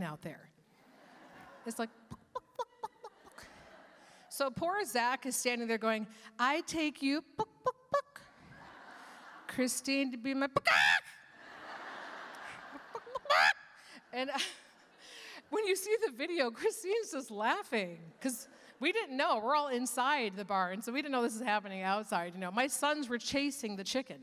out there. It's like, book, book, book, book, book, book. So poor Zach is standing there going, I take you, book, book, book. Christine to be my book, book, book, book. And when you see the video, Christine's just laughing because we didn't know. We're all inside the barn, so we didn't know this is happening outside. You know, my sons were chasing the chicken.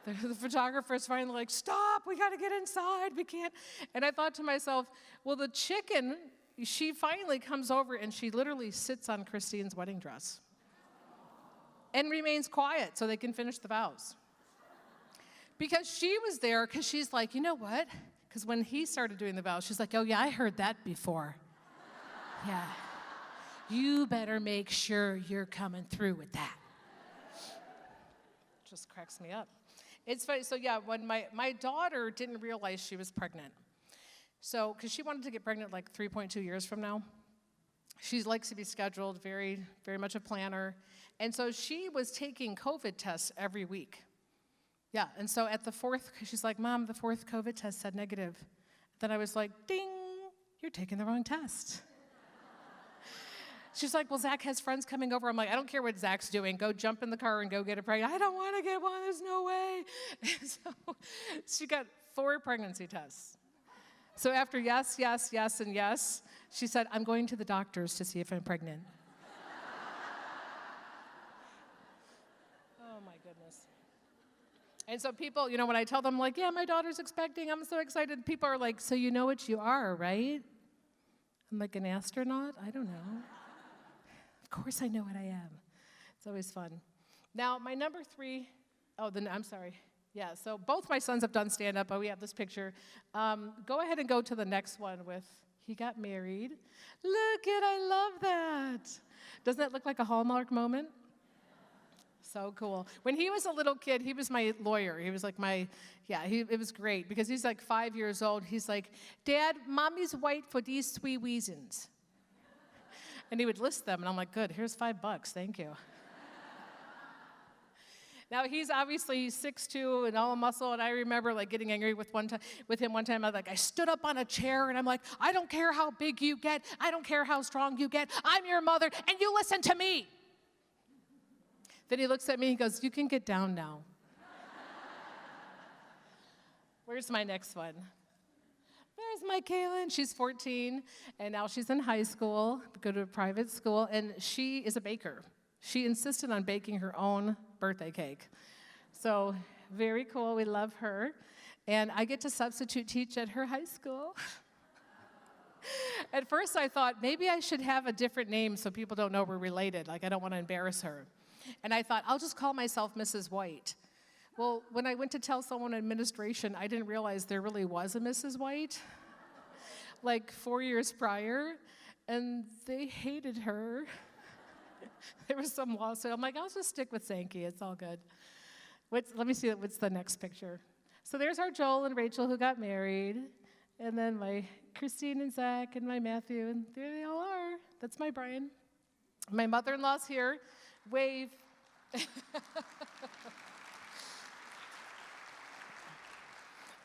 The photographer's finally like, stop, we got to get inside, we can't. And I thought to myself, well, the chicken, she finally comes over and she literally sits on Christine's wedding dress and remains quiet so they can finish the vows. Because she was there, because she's like, you know what? Because when he started doing the vows, she's like, oh yeah, I heard that before. Yeah. You better make sure you're coming through with that. Just cracks me up. It's funny, so yeah, when my daughter didn't realize she was pregnant. So, because she wanted to get pregnant like 3.2 years from now. She likes to be scheduled, very, very much a planner. And so she was taking COVID tests every week. Yeah, and so at the fourth, she's like, Mom, the fourth COVID test said negative. Then I was like, ding, you're taking the wrong test. She's like, well, Zach has friends coming over. I'm like, I don't care what Zach's doing. Go jump in the car and go get a pregnant. I don't want to get one. There's no way. So she got 4 pregnancy tests. So after yes, yes, yes, and yes, she said, I'm going to the doctors to see if I'm pregnant. Oh, my goodness. And so people, you know, when I tell them, like, yeah, my daughter's expecting, I'm so excited. People are like, so you know what you are, right? I'm like, an astronaut? I don't know. Of course I know what I am. It's always fun. Now, my number 3, I'm sorry. Yeah, so both my sons have done stand-up, but we have this picture. Go ahead and go to the next one with, he got married. Look it, I love that. Doesn't that look like a Hallmark moment? So cool. When he was a little kid, he was my lawyer. He was like it was great because he's like 5 years old. He's like, Dad, Mommy's white for these 3 reasons. And he would list them, and I'm like, good, here's $5, thank you. Now, he's 6'2" and all muscle, and I remember like getting angry with him one time. I stood up on a chair, and I'm like, I don't care how big you get. I don't care how strong you get. I'm your mother, and you listen to me. Then he looks at me, he goes, you can get down now. Where's my next one? There's my Kaylin. She's 14, and now she's in high school, go to a private school, and she is a baker. She insisted on baking her own birthday cake. So very cool. We love her. And I get to substitute teach at her high school. At first, I thought, maybe I should have a different name so people don't know we're related. Like, I don't want to embarrass her. And I thought, I'll just call myself Mrs. White. Well, when I went to tell someone in administration, I didn't realize there really was a Mrs. White, like 4 years prior, and they hated her. There was some lawsuit. I'm like, I'll just stick with Sankey. It's all good. Let me see, what's the next picture? So there's our Joel and Rachel who got married, and then my Christine and Zach and my Matthew, and there they all are. That's my Brian. My mother-in-law's here. Wave.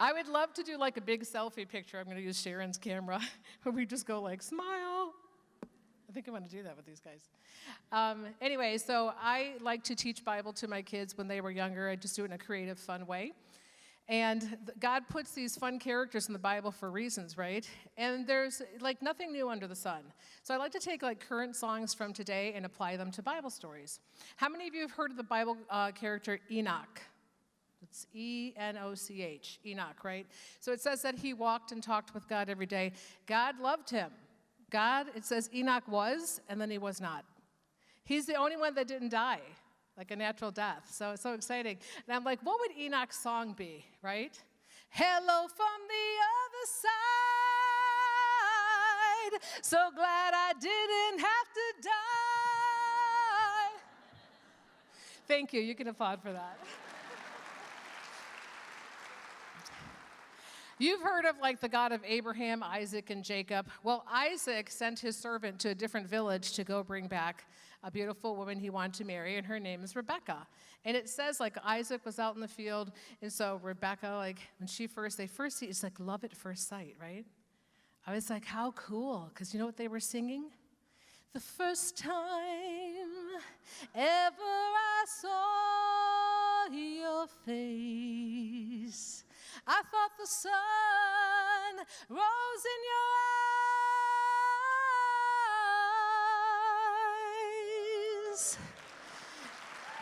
I would love to do like a big selfie picture. I'm going to use Sharon's camera where we just go like, smile. I think I want to do that with these guys. Anyway, so I like to teach Bible to my kids when they were younger. I just do it in a creative, fun way. And God puts these fun characters in the Bible for reasons, right? And there's like nothing new under the sun. So I like to take like current songs from today and apply them to Bible stories. How many of you have heard of the Bible character Enoch? It's E-N-O-C-H, Enoch, right? So it says that he walked and talked with God every day. God loved him. It says Enoch was, and then he was not. He's the only one that didn't die, like a natural death. So it's so exciting. And I'm like, what would Enoch's song be, right? Hello from the other side. So glad I didn't have to die. Thank you. You can applaud for that. You've heard of like the God of Abraham, Isaac, and Jacob. Well, Isaac sent his servant to a different village to go bring back a beautiful woman he wanted to marry, and her name is Rebecca. And it says like Isaac was out in the field, and so Rebecca, like when they first see, it's like love at first sight, right? I was like, how cool, because you know what they were singing? The first time ever I saw your face, I thought the sun rose in your eyes.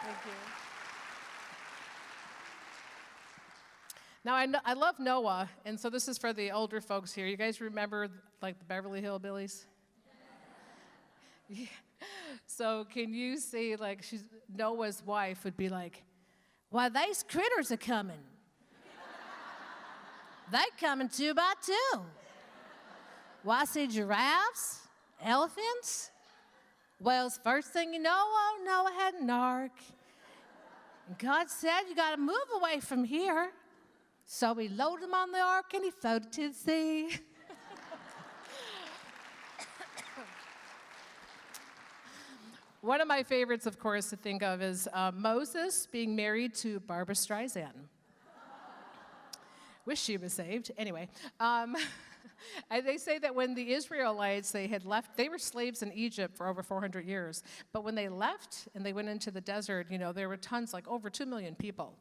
Thank you. Now, I love Noah, and so this is for the older folks here. You guys remember, like, the Beverly Hillbillies? Yeah. So can you see, like, Noah's wife would be like, why, these critters are coming. They coming 2 by 2. Well, I see giraffes, elephants. Well, first thing you know, Noah had an ark. And God said, you got to move away from here. So he loaded him on the ark and he floated to the sea. One of my favorites, of course, to think of is Moses being married to Barbra Streisand. Wish she was saved. Anyway, they say that when the Israelites, they were slaves in Egypt for over 400 years. But when they left and they went into the desert, you know, there were tons, like over 2 million people.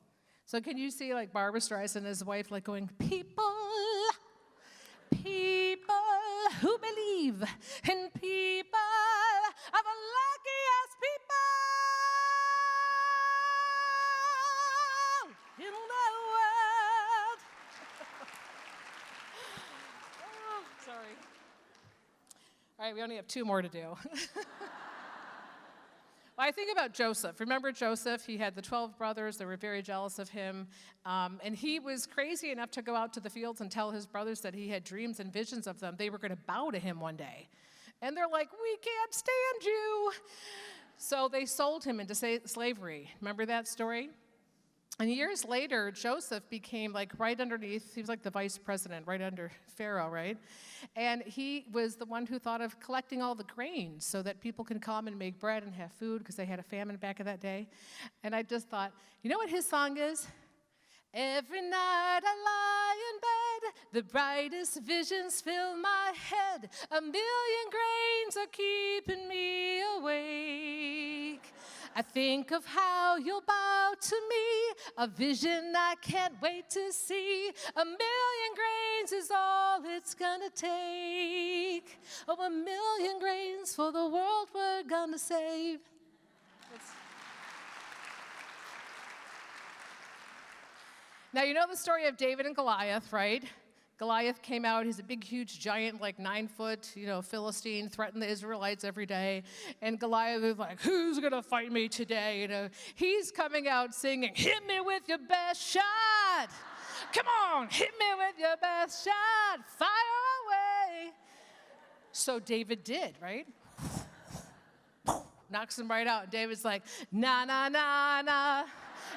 So can you see, like, Barbra Streisand and his wife, like, going, people who believe in people are the luckiest people in the world. Oh, sorry. All right, we only have 2 more to do. Well, I think about Joseph. Remember Joseph? He had the 12 brothers. They were very jealous of him. And he was crazy enough to go out to the fields and tell his brothers that he had dreams and visions of them. They were going to bow to him one day. And they're like, we can't stand you. So they sold him into slavery. Remember that story? And years later, Joseph became, like, right underneath, he was like the vice president, right under Pharaoh, right? And he was the one who thought of collecting all the grains so that people can come and make bread and have food, because they had a famine back in that day. And I just thought, you know what his song is? Every night I lie in bed, the brightest visions fill my head. 1,000,000 grains are keeping me awake. I think of how you'll bow to me, a vision I can't wait to see. 1,000,000 grains is all it's gonna take. Oh, 1,000,000 grains for the world we're gonna save. Now, you know the story of David and Goliath, right? Goliath came out, he's a big, huge giant, like 9-foot, you know, Philistine, threatened the Israelites every day. And Goliath was like, who's gonna fight me today? You know, he's coming out singing, hit me with your best shot. Come on, hit me with your best shot. Fire away. So David did, right? Knocks him right out. And David's like, na, na, na, na.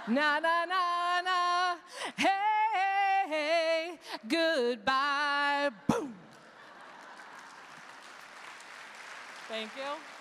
Na, na, na, na, hey, hey, goodbye, boom. Thank you.